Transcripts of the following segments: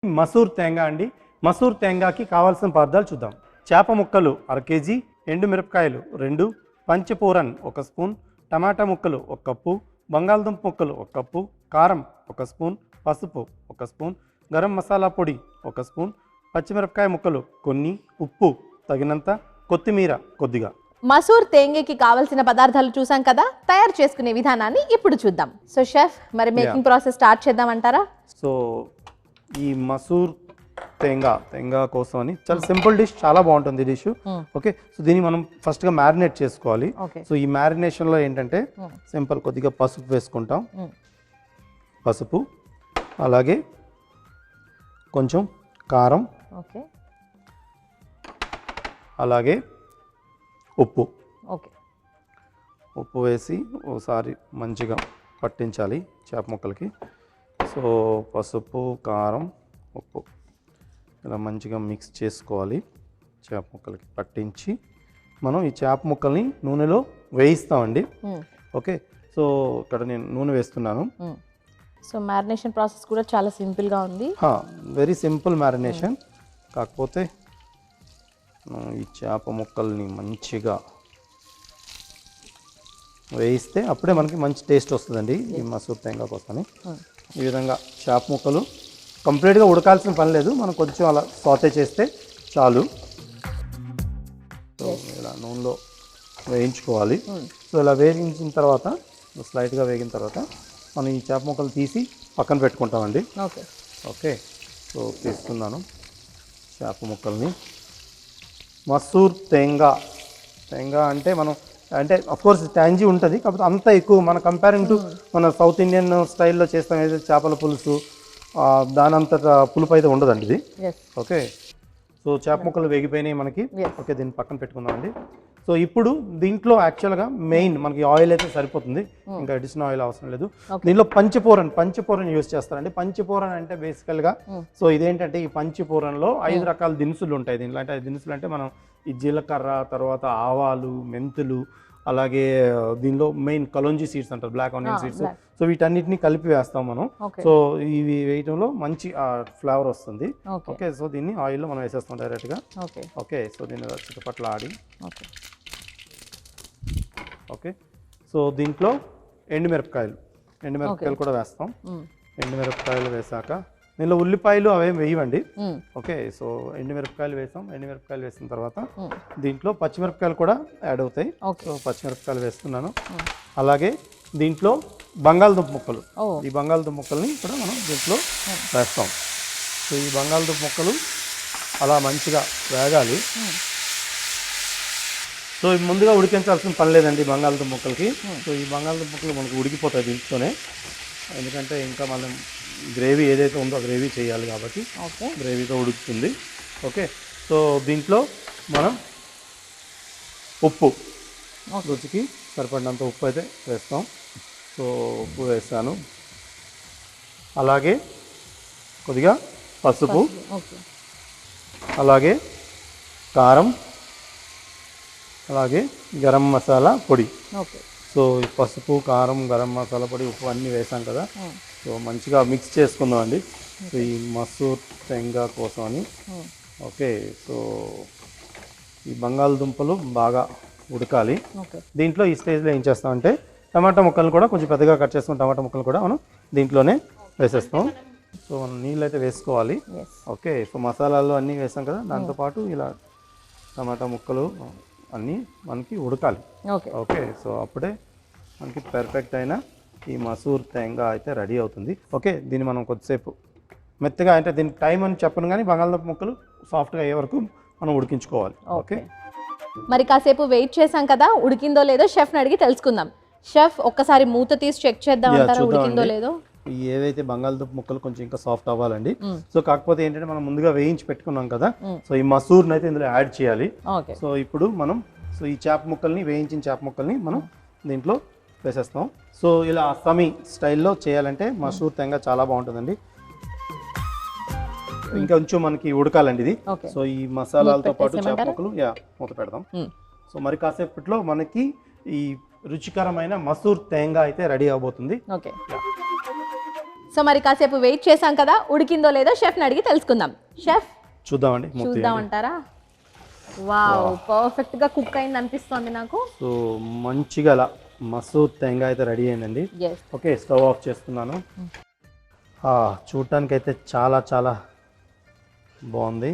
మసూర్ తేంగా అండి. మసూర్ తేంగాకి కావాల్సిన పదార్థాలు చూద్దాం. చేప ముక్కలు 1/2 కేజీ, ఎండు మిరపకాయలు 2, పంచపూరన్ 1 స్పూన్, టమాటా ముక్కలు 1 కప్పు, బంగాళదుంప ముక్కలు 1 కప్పు, కారం 1 స్పూన్, పసుపు 1 స్పూన్, గరం మసాలా పొడి 1 స్పూన్, పచ్చిమిరపకాయ ముక్కలు కొన్ని, ఉప్పు తగినంత, కొత్తిమీర కొద్దిగా. మసూర్ తేంగేకి కావాల్సిన పదార్థాలు చూసాం కదా. తయారు చేసుకునే విధానాన్ని ఇప్పుడు చూద్దాం. సో షెఫ్, మరి మేకింగ్ ప్రాసెస్ స్టార్ట్ చేద్దామంటారా? సో ఈ మసూర్ తేంగా కోసం అని చాలా సింపుల్ డిష్, చాలా బాగుంటుంది డిష్. ఓకే, సో దీన్ని మనం ఫస్ట్గా మ్యారినేట్ చేసుకోవాలి. సో ఈ మ్యారినేషన్లో ఏంటంటే సింపుల్ కొద్దిగా పసుపు వేసుకుంటాం, పసుపు, అలాగే కొంచెం కారం, అలాగే ఉప్పు. ఉప్పు వేసి ఒకసారి మంచిగా పట్టించాలి చేప ముక్కలకి. సో పసుపు, కారం, ఉప్పు ఇలా మంచిగా మిక్స్ చేసుకోవాలి. చేప ముక్కలకి పట్టించి మనం ఈ చేప ముక్కల్ని నూనెలో వేయిస్తామండి. ఓకే, సో ఇక్కడ నేను నూనె వేస్తున్నాను. సో మ్యారినేషన్ ప్రాసెస్ కూడా చాలా సింపుల్గా ఉంది. Very simple marination. కాకపోతే ఈ చేప ముక్కల్ని మంచిగా వేయిస్తే అప్పుడే మనకి మంచి టేస్ట్ వస్తుందండి ఈ మసూర్ తేంగా కోసమని. ఈ విధంగా చేప ముక్కలు కంప్లీట్గా ఉడకాల్సిన పని లేదు, మనం కొంచెం అలా సాటే చేస్తే చాలు. సో ఇలా నూనెలో వేయించుకోవాలి. సో ఇలా వేయించిన తర్వాత స్లైట్గా వేగిన తర్వాత మనం ఈ చేప ముక్కలు తీసి పక్కన పెట్టుకుంటామండి. ఓకే, సో తీసుకున్నాను చేప ముక్కల్ని. మసూర్ తేంగా అంటే మనం అంటే అఫ్కోర్స్ ట్యాంజీ ఉంటుంది, కాకపోతే అంత ఎక్కువ మన కంపేరింగ్ టు మన సౌత్ ఇండియన్ స్టైల్లో చేస్తాం ఏదైతే చేపల పులుసు దాని అంతటా పులుపు అయితే ఉండదండి ఇది. ఓకే, సో చేప ముక్కలు వేగిపోయినాయి మనకి. ఓకే, దీన్ని పక్కన పెట్టుకుందామండి. సో ఇప్పుడు దీంట్లో యాక్చువల్గా మెయిన్ మనకి ఆయిల్ అయితే సరిపోతుంది, ఇంకా అడిషనల్ ఆయిల్ అవసరం లేదు. దీంట్లో పంచపూరన్ యూజ్ చేస్తారండి. పంచపూరన్ అంటే బేసికల్గా సో ఇదేంటంటే ఈ పంచపూరన్లో 5 రకాల దినుసులు ఉంటాయి దీంట్లో. అంటే దినుసులు అంటే మనం ఈ జీలకర్ర, తర్వాత ఆవాలు, మెంతులు, అలాగే దీనిలో మెయిన్ కలోంజీ సీడ్స్ అంటారు, బ్లాక్ ఆనియన్ సీడ్స్. సో వీటన్నిటిని కలిపి వేస్తాం మనం. సో ఇవి వేయటంలో మంచి ఫ్లేవర్ వస్తుంది. ఓకే, సో దీన్ని ఆయిల్లో మనం వేసేస్తాం డైరెక్ట్గా. ఓకే, సో దీన్ని చుట్టుపట్ల ఆడి. ఓకే, సో దీంట్లో ఎండుమిరపకాయలు కూడా వేస్తాం. ఎండుమిరపకాయలు వేసాక దీనిలో ఉల్లిపాయలు అవేం వేయవండి. ఓకే, సో ఎండుమిరపకాయలు వేసిన తర్వాత దీంట్లో పచ్చిమిరపకాయలు కూడా యాడ్ అవుతాయి. సో పచ్చిమిరపకాయలు వేస్తున్నాను. అలాగే దీంట్లో బంగాళదుంప ముక్కలు, ఈ బంగాళదుంప ముక్కల్ని కూడా మనం దీంట్లో వేస్తాం. సో ఈ బంగాళదుంప ముక్కలు అలా మంచిగా వేగాలి. సో ముందుగా ఉడికించాల్సిన పని లేదండి బంగాళదుంప ముక్కలకి. సో ఈ బంగాళదుంప ముక్కలు మనకు ఉడికిపోతాయి దీంట్లోనే, ఎందుకంటే ఇంకా మనం గ్రేవీ ఏదైతే ఉందో ఆ గ్రేవీ చేయాలి కాబట్టి గ్రేవీతో ఉడుకుతుంది. ఓకే, సో దీంట్లో మనం ఉప్పు, రుచికి సరిపడినంత ఉప్పు అయితే వేస్తాం. సో ఉప్పు వేస్తాను, అలాగే కొద్దిగా పసుపు, అలాగే కారం, అలాగే గరం మసాలా పొడి. సో ఈ పసుపు, కారం, గరం మసాలా పొడి, ఉప్పు అన్నీ వేసాం కదా. సో మంచిగా మిక్స్ చేసుకుందాం అండి సో ఈ మసూర్ తేంగా కోసం అని. ఓకే, సో ఈ బంగాళదుంపలు బాగా ఉడకాలి. దీంట్లో ఈ స్టేజ్లో ఏం చేస్తామంటే టమాటా ముక్కలు కూడా కొంచెం పెద్దగా కట్ చేసుకుని టమాటా ముక్కలు కూడా మనం దీంట్లోనే వేసేస్తాం. సో మనం నీళ్ళు అయితే వేసుకోవాలి. ఓకే, సో మసాలాలు అన్నీ వేసాం కదా, దాంతోపాటు ఇలా టమాటా ముక్కలు అన్నీ మనకి ఉడకాలి. ఓకే, సో అప్పుడే మనకి పర్ఫెక్ట్ అయిన ఈ మసూర్ తేంగా అయితే రెడీ అవుతుంది. ఓకే, దీన్ని మనం కొద్దిసేపు మెత్తగా, అంటే దీనికి టైం అని చెప్పను కానీ బంగాళదుంప ముక్కలు సాఫ్ట్గా అయ్యే వరకు మనం ఉడికించుకోవాలి. ఓకే, మరి కాసేపు వెయిట్ చేసాం కదా, ఉడికిందో లేదో షెఫ్ని అడిగి తెలుసుకుందాం. షెఫ్, ఒక్కసారి మూత తీసి చెక్ చేద్దాం అంటారా ఉడికిందో లేదో? ఏవైతే బంగాళదుంప ముక్కలు కొంచెం ఇంకా సాఫ్ట్ అవ్వాలండి. సో కాకపోతే ఏంటంటే మనం ముందుగా వేయించి పెట్టుకున్నాం కదా, సో ఈ మసూర్ని అయితే ఇందులో యాడ్ చేయాలి. సో ఇప్పుడు మనం సో ఈ చేప ముక్కల్ని, వేయించిన చేప ముక్కల్ని మనం దీంట్లో వేసేస్తాం. సో ఇలా అస్సామీ స్టైల్లో చేయాలంటే మసూర్ తేంగా చాలా బాగుంటుందండి. ఇంకొంచెం మనకి ఉడకాలండి ఇది. సో ఈ మసాలాలతో పాటు చేప ముక్కలు మూత పెడదాం. సో మరి కాసేపట్లో మనకి ఈ రుచికరమైన మసూర్ తేంగా అయితే రెడీ అవబోతుంది. సో మరి కాసేపు వెయిట్ చేసాం కదా, ఉడికిందో లేదో షెఫ్ని అడిగి తెలుసుకుందాం. షెఫ్ చూద్దామండి, మూత తీయండి. చూద్దామంటారా? వావ్, పర్ఫెక్ట్ గా కుక్ అయింది అనిపిస్తుంది నాకు. సో మంచిగా అలా మసూర్ తేంగా అయితే రెడీ అయిందండి. ఎస్. ఓకే, స్టవ్ ఆఫ్ చేస్తున్నాను. చూడటానికి అయితే చాలా చాలా బాగుంది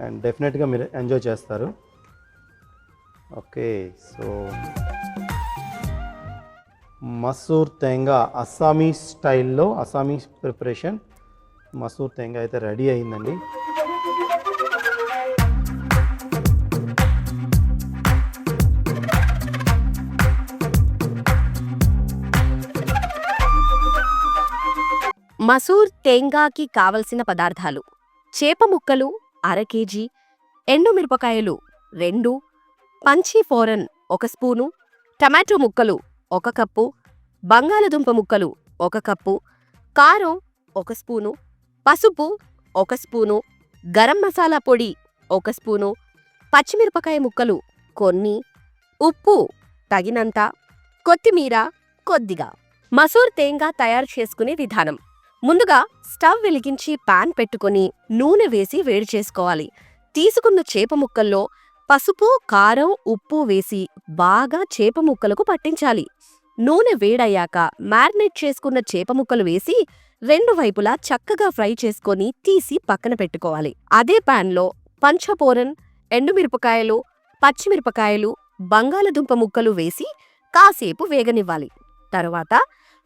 అండ్ డెఫినెట్గా మీరు ఎంజాయ్ చేస్తారు. ఓకే, సో మసూర్ తేంగా అస్సామీ స్టైల్లో, అస్సామీ ప్రిపరేషన్ మసూర్ తేంగా అయితే రెడీ అయిందండి. మసూర్ తేంగాకి కావలసిన పదార్థాలు: చేప ముక్కలు 1/2 కేజీ, ఎండుమిరపకాయలు 2, పంచీ ఫోరన్ 1 స్పూను, టమాటో ముక్కలు 1 కప్పు, బంగాళదుంప ముక్కలు 1 కప్పు, కారం 1 స్పూను, పసుపు 1 స్పూను, గరం మసాలా పొడి 1 స్పూను, పచ్చిమిరపకాయ ముక్కలు కొన్ని, ఉప్పు తగినంత, కొత్తిమీర కొద్దిగా. మసూర్ తేంగా తయారు చేసుకునే విధానం: ముందుగా స్టవ్ వెలిగించి పాన్ పెట్టుకుని నూనె వేసి వేడి చేసుకోవాలి. తీసుకున్న చేప ముక్కల్లో పసుపు, కారం, ఉప్పు వేసి బాగా చేప ముక్కలకు పట్టించాలి. నూనె వేడయ్యాక మ్యారినేట్ చేసుకున్న చేప ముక్కలు వేసి 2 వైపులా చక్కగా ఫ్రై చేసుకొని తీసి పక్కన పెట్టుకోవాలి. అదే పాన్లో పంచఫోరన్, ఎండుమిరపకాయలు, పచ్చిమిరపకాయలు, బంగాళదుంప ముక్కలు వేసి కాసేపు వేగనివ్వాలి. తరువాత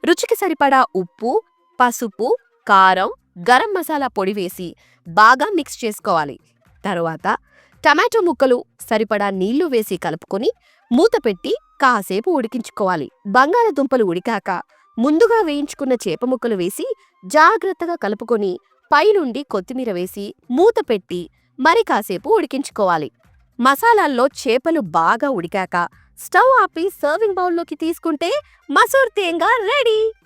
రుచికి సరిపడా ఉప్పు, పసుపు, కారం, గరం మసాలా పొడి వేసి బాగా మిక్స్ చేసుకోవాలి. తరువాత టమాటో ముక్కలు సరిపడా నీళ్లు వేసి కలుపుకొని మూత పెట్టి కాసేపు ఉడికించుకోవాలి. బంగాళదుంపలు ఉడికాక ముందుగా వేయించుకున్న చేప ముక్కలు వేసి జాగ్రత్తగా కలుపుకొని పైనుండి కొత్తిమీర వేసి మూత పెట్టి మరి కాసేపు ఉడికించుకోవాలి. మసాలాల్లో చేపలు బాగా ఉడికాక స్టవ్ ఆపి సర్వింగ్ బౌల్లోకి తీసుకుంటే మసూర్ తేంగా రెడీ.